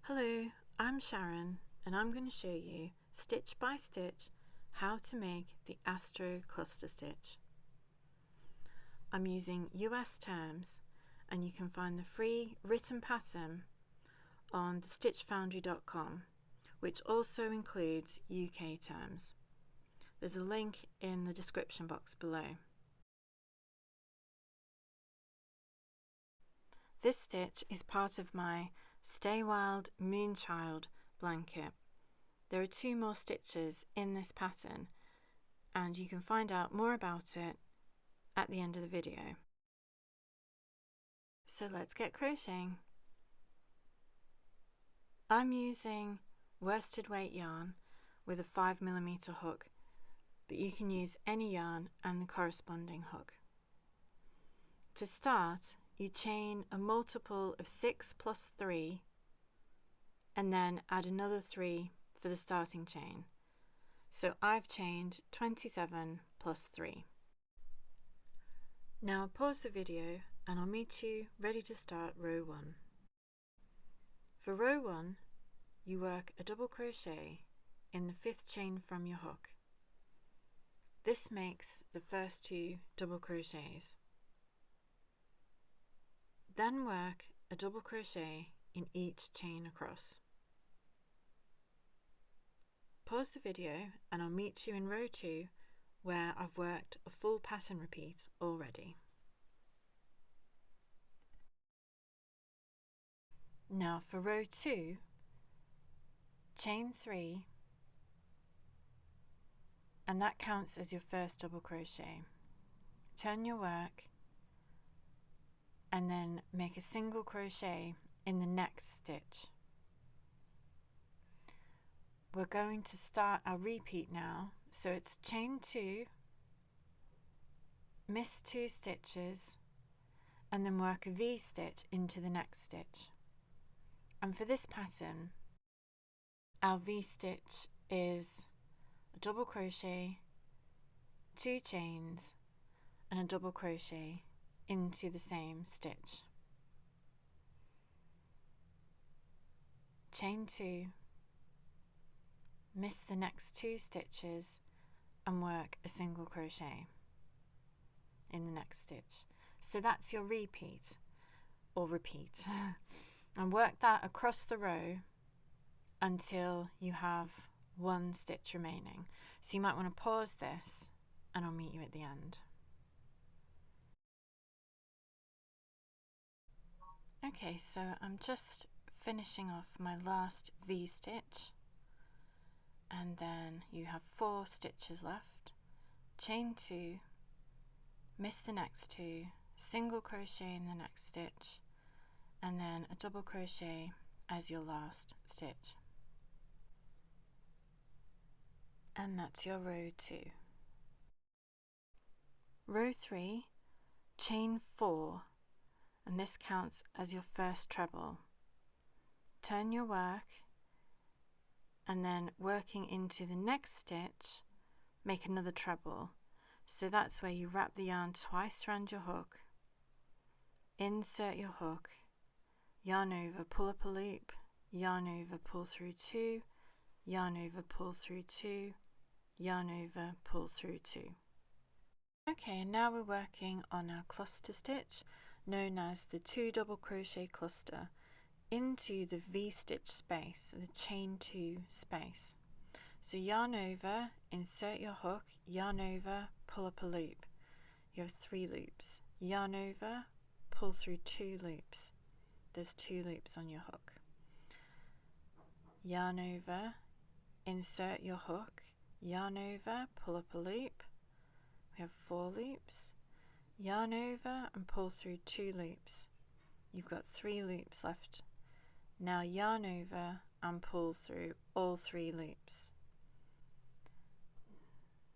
Hello, I'm Sharon and I'm going to show you stitch by stitch how to make the Astro Cluster Stitch. I'm using US terms and you can find the free written pattern on thestitchfoundry.com, which also includes UK terms. There's a link in the description box below. This stitch is part of my Stay Wild Moonchild blanket. There are 2 more stitches in this pattern and you can find out more about it at the end of the video. So let's get crocheting. I'm using worsted weight yarn with a 5mm hook, but you can use any yarn and the corresponding hook. To start, you chain a multiple of 6 plus 3 and then add another 3 for the starting chain. So I've chained 27 plus 3. Now pause the video and I'll meet you ready to start row 1. For row 1, you work a double crochet in the 5th chain from your hook. This makes the first 2 double crochets. Then work a double crochet in each chain across. Pause the video and I'll meet you in row 2 where I've worked a full pattern repeat already. Now for row 2, chain 3 and that counts as your first double crochet. Turn your work and then make a single crochet in the next stitch. We're going to start our repeat now, so it's chain 2, miss 2 stitches and then work a V-stitch into the next stitch. And for this pattern our V-stitch is a double crochet, 2 chains and a double crochet into the same stitch. Chain 2, miss the next 2 stitches and work a single crochet in the next stitch. So that's your repeat or repeat and work that across the row until you have 1 stitch remaining. So you might want to pause this and I'll meet you at the end. Okay, so I'm just finishing off my last V-stitch and then you have 4 stitches left. Chain 2, miss the next 2, single crochet in the next stitch and then a double crochet as your last stitch. And that's your row 2. Row 3, chain 4 and this counts as your first treble. Turn your work and then working into the next stitch make another treble. So that's where you wrap the yarn twice around your hook, insert your hook, yarn over, pull up a loop, yarn over, pull through 2, yarn over, pull through 2, yarn over, pull through 2. Okay, and now we're working on our cluster stitch known as the 2 double crochet cluster into the V-stitch space, the chain 2 space. So yarn over, insert your hook, yarn over, pull up a loop. You have 3 loops. Yarn over, pull through 2 loops. There's 2 loops on your hook. Yarn over, insert your hook, yarn over, pull up a loop. We have 4 loops. Yarn over and pull through 2 loops. You've got 3 loops left. Now yarn over and pull through all 3 loops.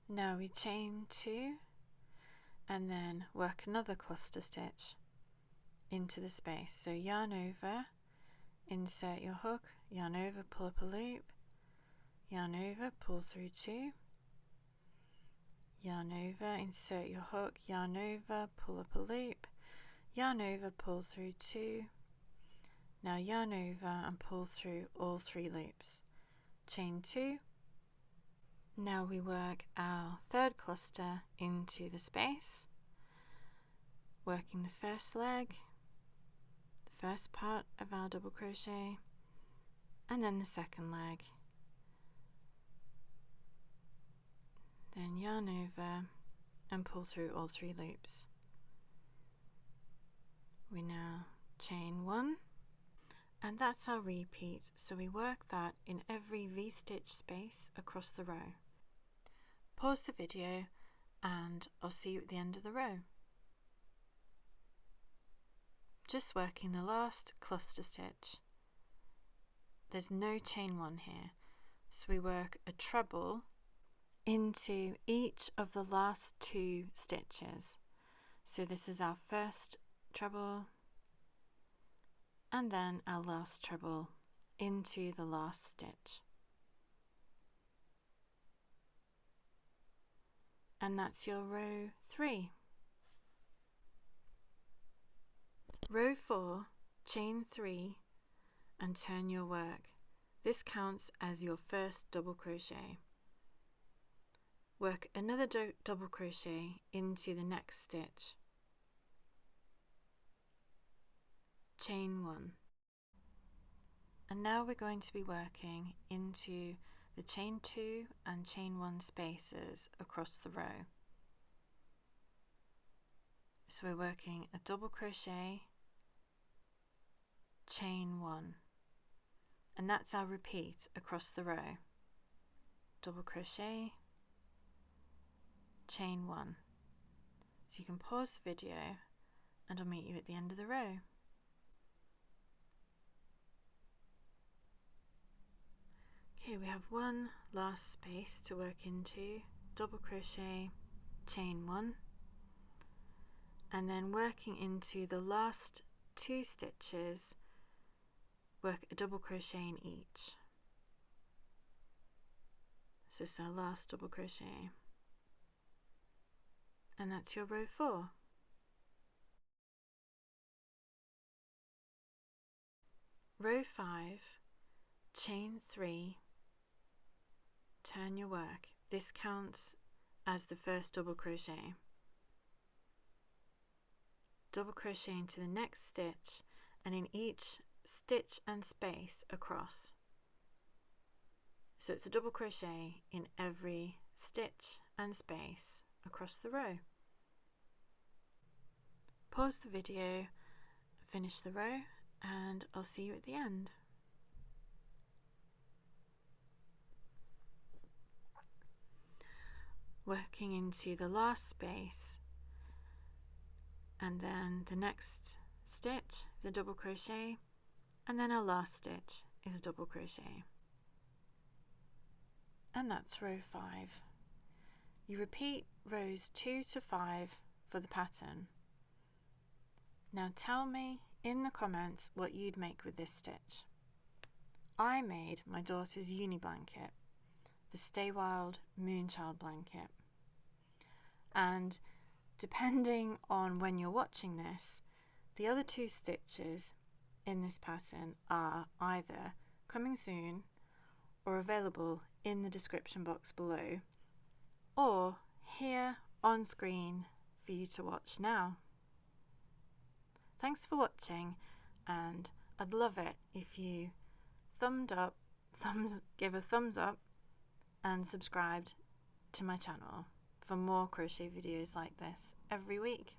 Now we chain 2 and then work another cluster stitch into the space. So yarn over, insert your hook, yarn over, pull up a loop, yarn over, pull through 2, yarn over, insert your hook, yarn over, pull up a loop, yarn over, pull through 2, Now yarn over and pull through all 3 loops. Chain 2. Now we work our third cluster into the space, working the first leg, the first part of our double crochet, and then the second leg. Then yarn over and pull through all 3 loops. We now chain 1, and that's our repeat, so we work that in every V-stitch space across the row. Pause the video and I'll see you at the end of the row. Just working the last cluster stitch. There's no chain 1 here, so we work a treble into each of the last 2 stitches. So this is our first treble, and then our last treble into the last stitch. And that's your row 3. Row 4, chain 3 and turn your work. This counts as your first double crochet. Work another double crochet into the next stitch. Chain 1. And now we're going to be working into the chain 2 and chain 1 spaces across the row. So we're working a double crochet, chain 1, and that's our repeat across the row. Double crochet, chain 1. So you can pause the video and I'll meet you at the end of the row. Okay, we have one last space to work into, double crochet, chain 1, and then working into the last 2 stitches, work a double crochet in each. So it's our last double crochet, and that's your row 4. Row 5, chain 3, turn your work. This counts as the first double crochet. Double crochet into the next stitch and in each stitch and space across. So it's a double crochet in every stitch and space across the row. Pause the video, finish the row, and I'll see you at the end. Working into the last space, and then the next stitch is a double crochet, and then our last stitch is a double crochet. And that's row 5. You repeat rows 2 to 5 for the pattern. Now tell me in the comments what you'd make with this stitch. I made my daughter's uni blanket, the Stay Wild Moonchild blanket, and depending on when you're watching this, the other 2 stitches in this pattern are either coming soon or available in the description box below, or here on screen for you to watch now. Thanks for watching, and I'd love it if you give a thumbs up and subscribed to my channel for more crochet videos like this every week.